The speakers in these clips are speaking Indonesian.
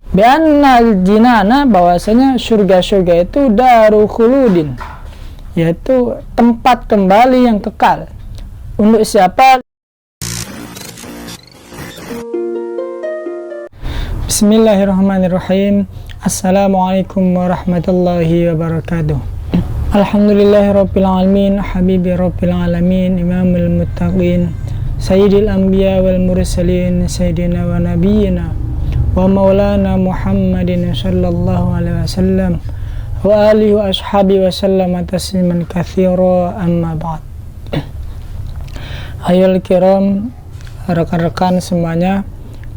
Bi'annal jinana, bahwasanya surga-surga itu daru khuludin, yaitu tempat kembali yang kekal. Untuk siapa? Bismillahirrahmanirrahim. Assalamualaikum warahmatullahi wabarakatuh. Alhamdulillahirabbil alamin, habibi rabbil alamin, imamul muttaqin, sayyidil anbiya wal mursalin, sayyidina wa nabiyyina wa maulana Muhammadin sallallahu alaihi wasallam wa alihi wa ashabi wa sallama tasliman katsira, amma ba'd. Ayyuhal kiram, rekan-rekan semuanya,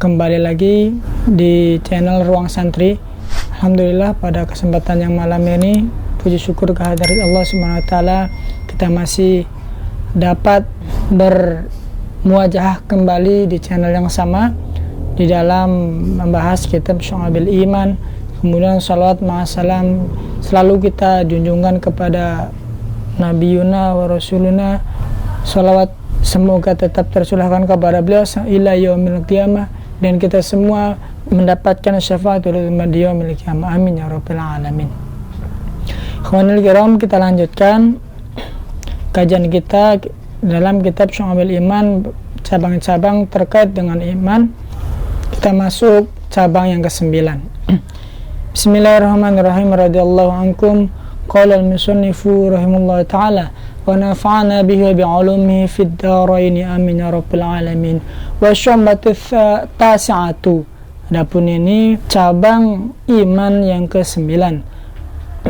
kembali lagi di channel Ruang Santri. Alhamdulillah, pada kesempatan yang malam ini, puji syukur kehadirat Allah SWT, kita masih dapat bermuajah kembali di channel yang sama di dalam membahas kitab Syu'abil Iman. Kemudian salawat ma'asalam selalu kita junjungkan kepada Nabiyuna wa Rasuluna. Salawat semoga tetap tercurahkan kepada beliau ila yaumil qiyamah, dan kita semua mendapatkan syafaatul yaumil qiyamah. Amin ya rabbal alamin. Ikhwanul kiram, kita lanjutkan kajian kita dalam kitab Syu'abil Iman, cabang-cabang terkait dengan iman. Kita masuk cabang yang ke-9. Bismillahirrahmanirrahim. Radhiyallahu ankum. Qala al-musannifu rahimahullah ta'ala wa nafa'ana bihi wa bi'ulumihi fid dharain, amin ya rabbal alamin. Wa syu'batu tasi'atu. Adapun ini cabang iman yang ke-9.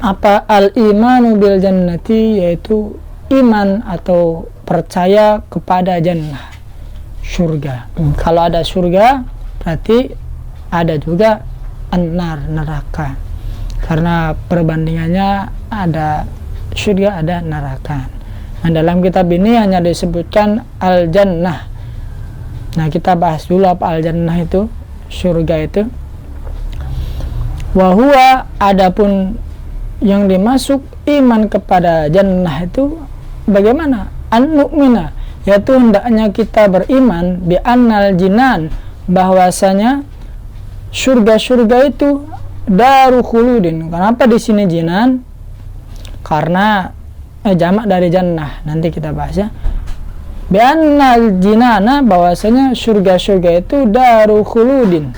Apa? Al-imanu bil jannati, yaitu iman atau percaya kepada jannah, surga. Kalau ada surga, berarti ada juga an-nar, neraka. Karena perbandingannya ada surga, ada neraka. Nah, dalam kitab ini hanya disebutkan al-jannah. Nah, kita bahas dulu apa al-jannah itu, surga itu. Wa huwa, adapun yang dimasuk iman kepada jannah itu bagaimana? An-nu'mina, yaitu hendaknya kita beriman bi annal jinan, bahwasanya surga-surga itu daru khuludin. Kenapa di sini jinan? Karena jamak dari jannah, nanti kita bahas ya. Bi annal jinana, bahwasanya surga-surga itu daru khuludin,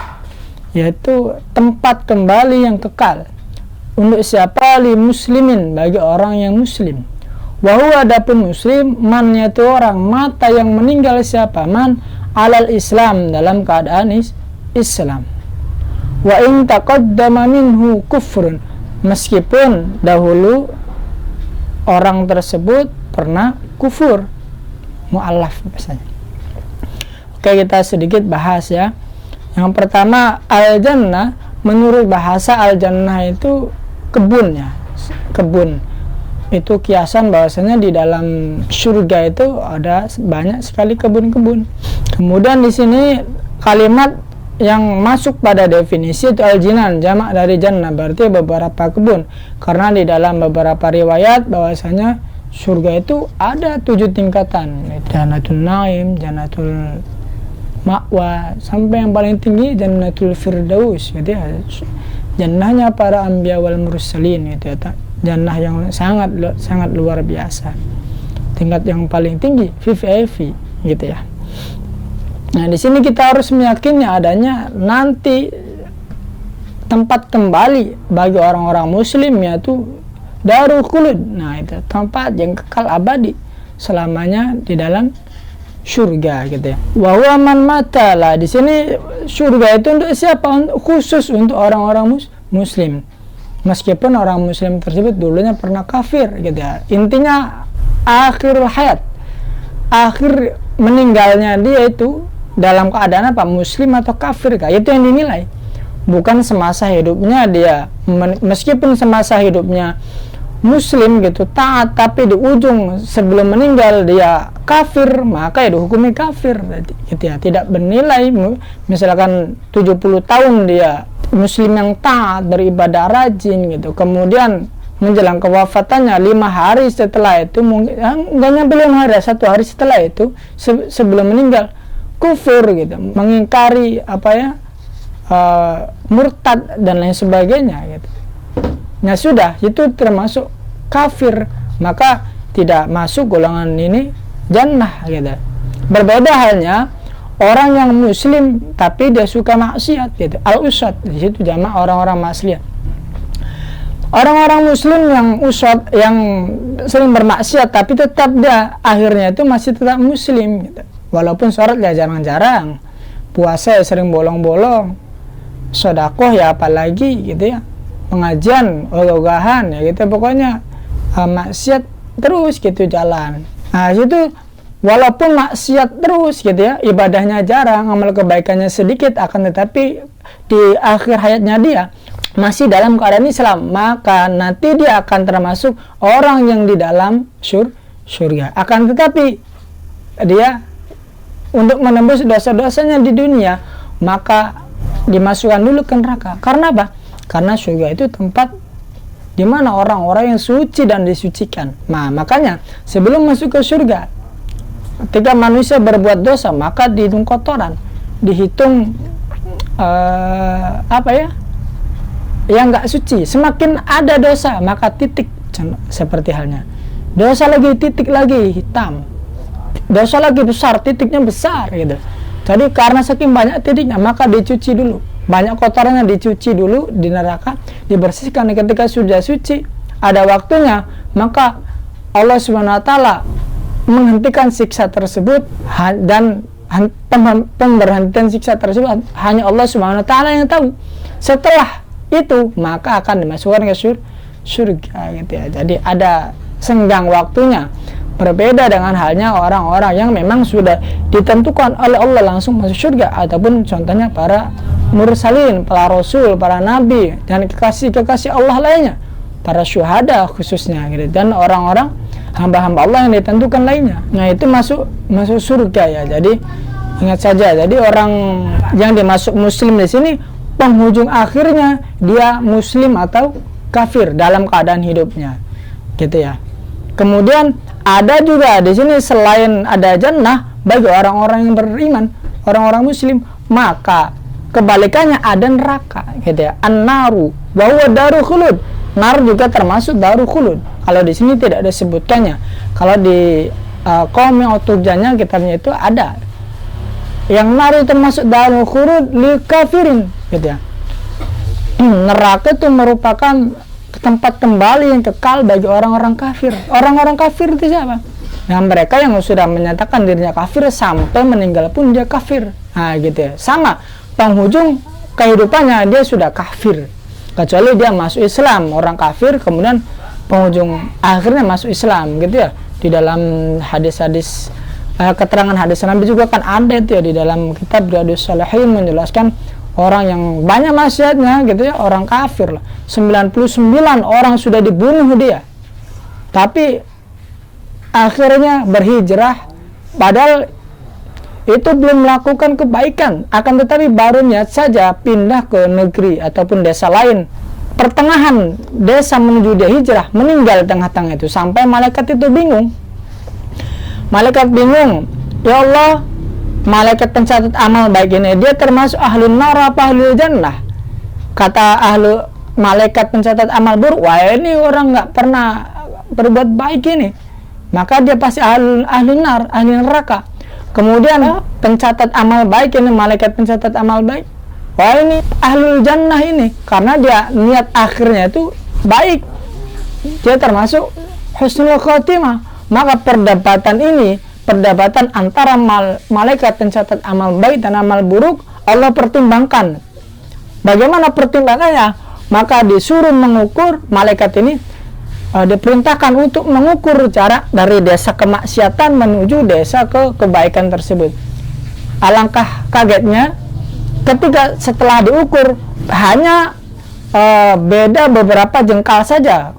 yaitu tempat kembali yang kekal. Untuk siapa? Li muslimin, bagi orang yang muslim. Wa huwa, adapun muslim, man, yaitu orang mata yang meninggal siapa? Man alal Islam, dalam keadaan Islam. Wa in taqaddama minhu kufrun, meskipun dahulu orang tersebut pernah kufur, mu'allaf biasanya. Oke, kita sedikit bahas ya. Yang pertama, al-jannah, menurut bahasa al-jannah itu kebun ya, kebun. Itu kiasan bahwasanya di dalam surga itu ada banyak sekali kebun-kebun. Kemudian di sini kalimat yang masuk pada definisi itu al-jinan, jamak dari jannah, berarti beberapa kebun. Karena di dalam beberapa riwayat bahwasanya surga itu ada 7 tingkatan. Jannatul Naim, Jannatul Ma'wa, sampai yang paling tinggi Jannatul Firdaus, gitu ya. Jannahnya para anbiya wal mursalin, gitu ya. Jannah yang sangat luar biasa. Tingkat yang paling tinggi VIP, gitu ya. Nah, di sini kita harus meyakini adanya nanti tempat kembali bagi orang-orang muslim, yaitu darul khulud. Nah, itu tempat yang kekal abadi selamanya di dalam surga, gitu ya. Wa huwa man mata, lah di sini surga itu untuk siapa? Khusus untuk orang-orang muslim. Meskipun orang muslim tersebut dulunya pernah kafir, gitu ya. Intinya akhirul hayat, akhir meninggalnya dia itu dalam keadaan apa? Muslim atau kafir, kah? Itu yang dinilai. Bukan semasa hidupnya dia, meskipun semasa hidupnya muslim gitu, taat, tapi di ujung sebelum meninggal dia kafir, maka ya dihukumi kafir, gitu ya. Tidak bernilai. Misalkan 70 tahun dia muslim yang taat, beribadah rajin gitu, kemudian menjelang kewafatannya 5 hari setelah itu, mungkin enggak nyampe 5 hari, 1 hari setelah itu sebelum meninggal kufur gitu, mengingkari apa ya, murtad dan lain sebagainya gitu. Nah sudah, itu termasuk kafir, maka tidak masuk golongan ini jannah gitu. Berbeda halnya orang yang muslim tapi dia suka maksiat gitu, al-usad, di situ jamak orang-orang maksiat. Orang-orang muslim yang usad, yang sering bermaksiat tapi tetap dia akhirnya itu masih tetap muslim gitu. Walaupun sholat ya jarang-jarang, puasa ya sering bolong-bolong, sedekah ya apalagi gitu ya, pengajian ogah-ogahan ya gitu, pokoknya maksiat terus gitu jalan. Nah itu walaupun maksiat terus gitu ya, ibadahnya jarang, amal kebaikannya sedikit, akan tetapi di akhir hayatnya dia masih dalam keadaan Islam, maka nanti dia akan termasuk orang yang di dalam surga. Akan tetapi dia untuk menembus dosa-dosanya di dunia, maka dimasukkan dulu ke neraka. Karena apa? Karena surga itu tempat di mana orang-orang yang suci dan disucikan. Nah, makanya sebelum masuk ke surga, ketika manusia berbuat dosa, maka dihitung kotoran, dihitung yang nggak suci. Semakin ada dosa, maka titik, seperti halnya dosa lagi, titik lagi hitam, dosa lagi besar, titiknya besar gitu. Jadi karena saking banyak titiknya, maka dicuci dulu, banyak kotorannya dicuci dulu di neraka, dibersihkan. Ketika sudah suci, ada waktunya, maka Allah SWT menghentikan siksa tersebut, dan pemberhentian siksa tersebut hanya Allah SWT yang tahu. Setelah itu maka akan dimasukkan ke surga gitu ya. Jadi ada senggang waktunya. Berbeda dengan halnya orang-orang yang memang sudah ditentukan oleh Allah langsung masuk surga, ataupun contohnya para mursalin, para rasul, para nabi, dan kekasih-kekasih Allah lainnya, para syuhada khususnya gitu, dan orang-orang hamba-hamba Allah yang ditentukan lainnya. Nah itu masuk surga ya. Jadi ingat saja, jadi orang yang dimasuk muslim di sini penghujung akhirnya dia muslim atau kafir dalam keadaan hidupnya gitu ya. Kemudian ada juga di sini selain ada jannah bagi orang-orang yang beriman, orang-orang muslim, maka kebalikannya ada neraka gitu ya. An-naru wa huwa darul khulud. Nar juga termasuk darul khulud. Kalau di sini tidak disebutkannya. Kalau di Qawmi Utujanya kitabnya itu ada. Yang nar itu termasuk darul khulud li kafirin gitu ya. Neraka itu merupakan tempat kembali yang kekal bagi orang-orang kafir. Orang-orang kafir itu siapa? Nah, mereka yang sudah menyatakan dirinya kafir sampai meninggal pun dia kafir. Nah, gitu ya. Sama, penghujung kehidupannya dia sudah kafir. Kecuali dia masuk Islam, orang kafir kemudian penghujung akhirnya masuk Islam, gitu ya. Di dalam hadis-hadis keterangan hadis Nabi juga kan ada itu ya, di dalam kitab Riyadhus Shalihin menjelaskan orang yang banyak maksiatnya gitu ya, orang kafir lah. 99 orang sudah dibunuh dia, tapi akhirnya berhijrah, padahal itu belum melakukan kebaikan, akan tetapi baru niat saja pindah ke negeri ataupun desa lain, pertengahan desa menuju dia hijrah, meninggal tengah-tengah itu. Sampai malaikat itu bingung, ya Allah, malaikat pencatat amal baik ini dia termasuk ahlun nar apa ahlul jannah? Kata malaikat pencatat amal buruk, wah ini orang nggak pernah berbuat baik ini, maka dia pasti ahlun nar, ahli neraka. Kemudian pencatat amal baik ini, malaikat pencatat amal baik, wah ini ahlul jannah ini, karena dia niat akhirnya itu baik, dia termasuk husnul khotimah. Maka perdebatan antara malaikat pencatat amal baik dan amal buruk Allah pertimbangkan. Bagaimana pertimbangannya? Maka disuruh mengukur, malaikat ini diperintahkan untuk mengukur jarak dari desa kemaksiatan menuju desa ke kebaikan tersebut. Alangkah kagetnya ketika setelah diukur hanya beda beberapa jengkal saja,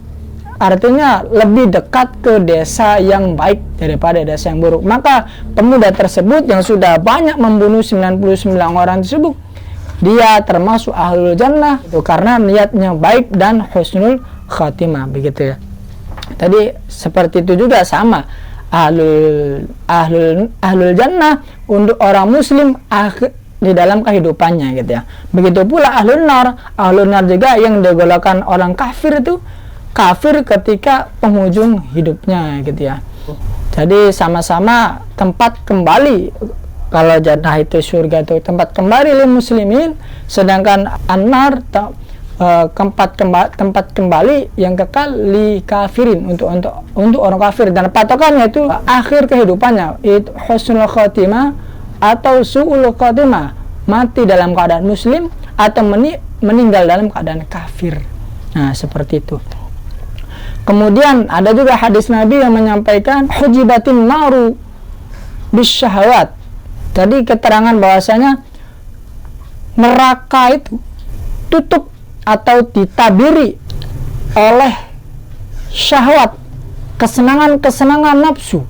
artinya lebih dekat ke desa yang baik daripada desa yang buruk. Maka pemuda tersebut yang sudah banyak membunuh 99 orang tersebut, dia termasuk ahlul jannah itu karena niatnya baik dan husnul khatimah, begitu ya. Tadi seperti itu juga sama, ahlul jannah untuk orang muslim di dalam kehidupannya gitu ya. Begitu pula ahlun nar juga yang digolongkan orang kafir itu kafir ketika penghujung hidupnya gitu ya. Jadi sama-sama tempat kembali. Kalau jannah itu surga itu tempat kembali lil muslimin, sedangkan an-nar tempat kembali yang kekal li kafirin untuk orang kafir, dan patokannya itu akhir kehidupannya itu husnul khotimah atau su'ul khotimah, mati dalam keadaan muslim atau meninggal dalam keadaan kafir. Nah, seperti itu. Kemudian ada juga hadis Nabi yang menyampaikan hujibatin naru bisyahawat. Jadi keterangan bahwasanya neraka itu tutup atau ditabiri oleh syahwat, kesenangan-kesenangan nafsu.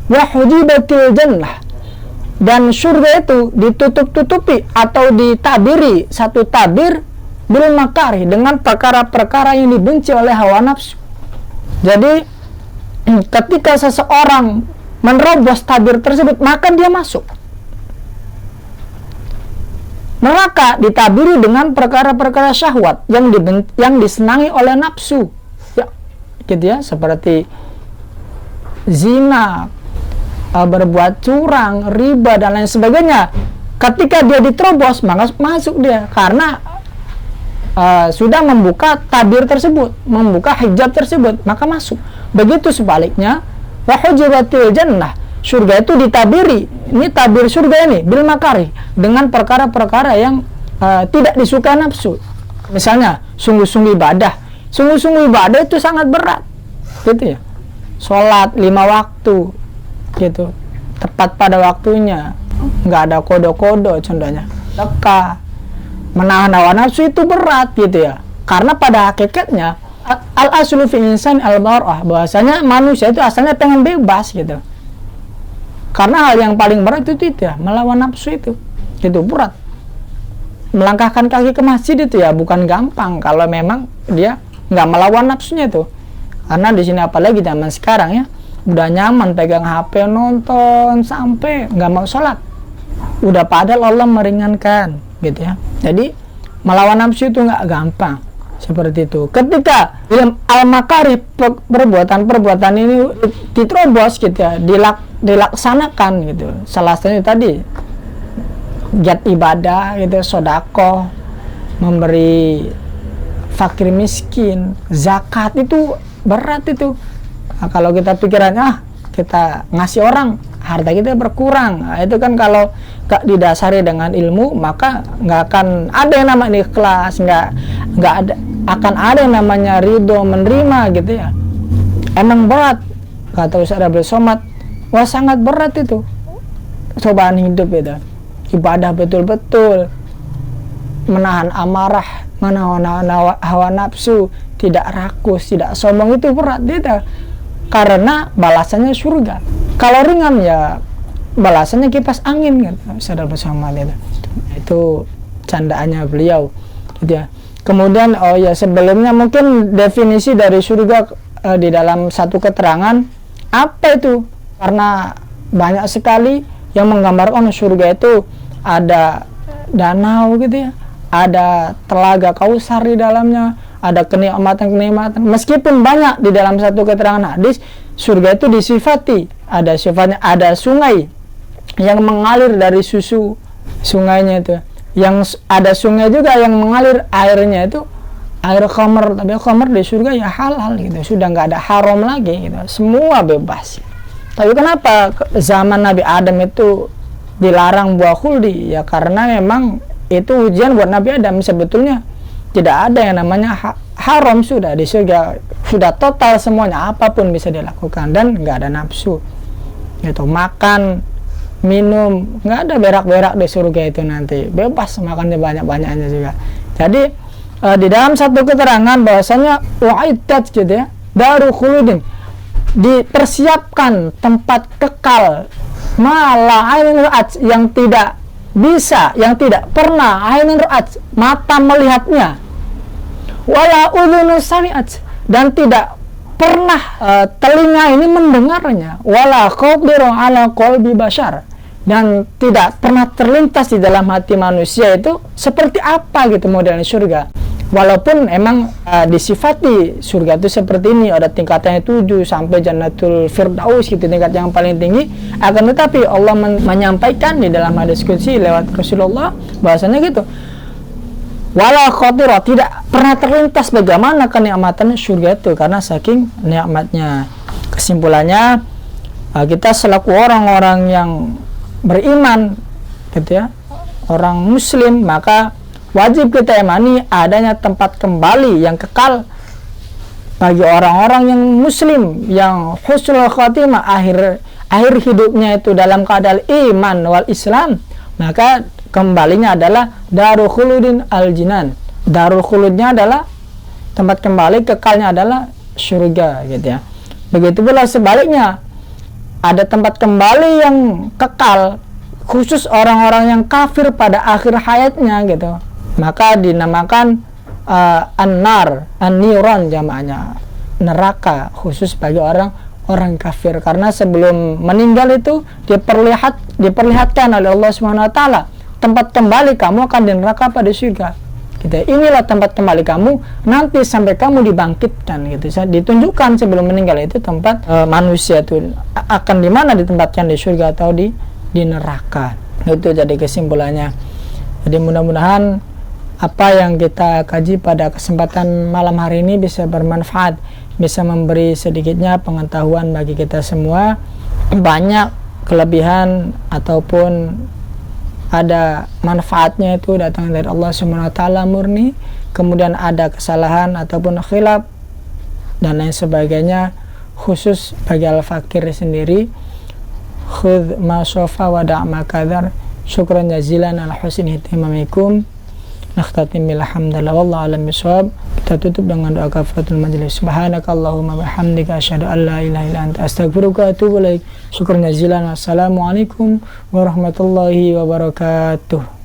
Wa hujibatil jannah, dan surga itu ditutup-tutupi atau ditabiri satu tabir bil makari, dengan perkara-perkara yang dibenci oleh hawa nafsu. Jadi ketika seseorang menerobos tabir tersebut, maka dia masuk neraka, ditabiri dengan perkara-perkara syahwat yang disenangi oleh nafsu ya, gitu ya, seperti zina, berbuat curang, riba, dan lain sebagainya. Ketika dia diterobos, maka masuk dia, karena sudah membuka tabir tersebut, membuka hijab tersebut, maka masuk. Begitu sebaliknya, wa hujibatil jannah, surga itu ditabiri, ini tabir surga ini bil makari, dengan perkara-perkara yang tidak disukai nafsu. Misalnya sungguh-sungguh ibadah itu sangat berat gitu ya, sholat 5 waktu gitu, tepat pada waktunya, nggak ada kodo-kodo contohnya, sedekah, menahan hawa nafsu itu berat gitu ya, karena pada hakikatnya al-aslu fi insan al-bar'ah, bahwasanya manusia itu asalnya pengen bebas gitu. Karena hal yang paling berat itu ya, melawan nafsu itu berat. Melangkahkan kaki ke masjid itu ya bukan gampang kalau memang dia nggak melawan nafsunya itu. Karena di sini apalagi zaman sekarang ya, udah nyaman pegang HP, nonton sampai nggak mau sholat. Udah padahal Allah meringankan gitu ya. Jadi melawan nafsu itu nggak gampang. Seperti itu. Ketika al-makari, perbuatan ini diterobos gitu ya, dilaksanakan gitu. Salah satunya tadi giat ibadah gitu, sedekah, memberi fakir miskin, zakat, itu berat itu. Nah, kalau kita pikirannya kita ngasih orang, harta kita berkurang. Nah, itu kan kalau gak didasari dengan ilmu, maka nggak akan ada yang namanya ikhlas, nggak akan ada yang namanya ridho menerima gitu ya. Emang berat, kata Ustaz Abdul Somad, wah sangat berat itu cobaan hidup itu. Ibadah betul-betul, menahan amarah, menahan hawa nafsu, tidak rakus, tidak sombong, itu berat gitu. Karena balasannya surga. Kalau ringan ya balasannya kipas angin kan, sadar bersama itu. Itu candaannya beliau gitu ya. Kemudian sebelumnya mungkin definisi dari surga di dalam satu keterangan apa itu, karena banyak sekali yang menggambarkan surga itu ada danau gitu ya, ada telaga Kausar di dalamnya, ada kenikmatan-kenikmatan. Meskipun banyak di dalam satu keterangan hadis, surga itu disifati, ada sifatnya, ada sungai yang mengalir dari susu sungainya itu. Yang ada sungai juga yang mengalir airnya itu air khamr, tapi khamr di surga ya halal gitu, sudah nggak ada haram lagi gitu, semua bebas. Tapi kenapa zaman Nabi Adam itu dilarang buah khuldi? Ya karena memang itu ujian buat Nabi Adam. Sebetulnya tidak ada yang namanya haram, sudah di surga sudah total semuanya, apapun bisa dilakukan dan nggak ada nafsu gitu. Makan, minum, nggak ada berak-berak di surga itu, nanti bebas makannya banyak-banyaknya juga. Jadi di dalam satu keterangan bahwasanya wa'iddat gitu ya, daru khuludin, dipersiapkan tempat kekal, malah ainun ra'at, yang tidak bisa, yang tidak pernah ainun ra'at, mata melihatnya, wala udhunu sami'at, dan tidak pernah telinga ini mendengarnya, wala khadiru ala qalbi bashar, dan tidak pernah terlintas di dalam hati manusia itu seperti apa gitu modelnya surga. Walaupun emang disifati surga itu seperti ini, ada tingkatannya 7 sampai Jannatul Firdaus gitu, tingkat yang paling tinggi. Akan tetapi Allah menyampaikan di dalam hadis qudsi lewat Rasulullah bahwasanya gitu, wala khatira, tidak pernah terlintas bagaimana kenikmatan surga itu karena saking nikmatnya. Kesimpulannya, kita selaku orang-orang yang beriman gitu ya, orang muslim, maka wajib kita imani adanya tempat kembali yang kekal bagi orang-orang yang muslim yang husnul khatimah, akhir hidupnya itu dalam keadaan iman wal Islam, maka kembalinya adalah darul khuludin al jinan. Darul khuludnya adalah tempat kembali, kekalnya adalah surga gitu ya. Begitu pula sebaliknya, ada tempat kembali yang kekal khusus orang-orang yang kafir pada akhir hayatnya gitu, maka dinamakan an-nar, an-niran jamaknya, neraka khusus bagi orang kafir, karena sebelum meninggal itu diperlihatkan oleh Allah Subhanahu wa taala, tempat kembali kamu akan di neraka pada surga gitu. Inilah tempat kembali kamu nanti sampai kamu dibangkitkan gitu. Ditunjukkan sebelum meninggal itu tempat manusia itu akan di mana ditempatkan, di surga atau di neraka. Itu jadi kesimpulannya. Jadi mudah-mudahan apa yang kita kaji pada kesempatan malam hari ini bisa bermanfaat, bisa memberi sedikitnya pengetahuan bagi kita semua. Banyak kelebihan ataupun ada manfaatnya itu datang dari Allah Subhanahu wa taala murni, kemudian ada kesalahan ataupun khilaf dan lain sebagainya khusus bagi al-fakir sendiri. Khudh ma sofa wa da' ma kadhar. Syukran jazilan ala husni ihtimamikum. Nakhtatim bil hamdalillah wallahu alam bisawab. Kita tutup dengan doa kafaratul majlis. Subhanakallahumma bihamdika asyhadu an la ilaha illa anta astaghfiruka wa atubu ilaik. Syukran jazilan. Wassalamualaikum warahmatullahi wabarakatuh.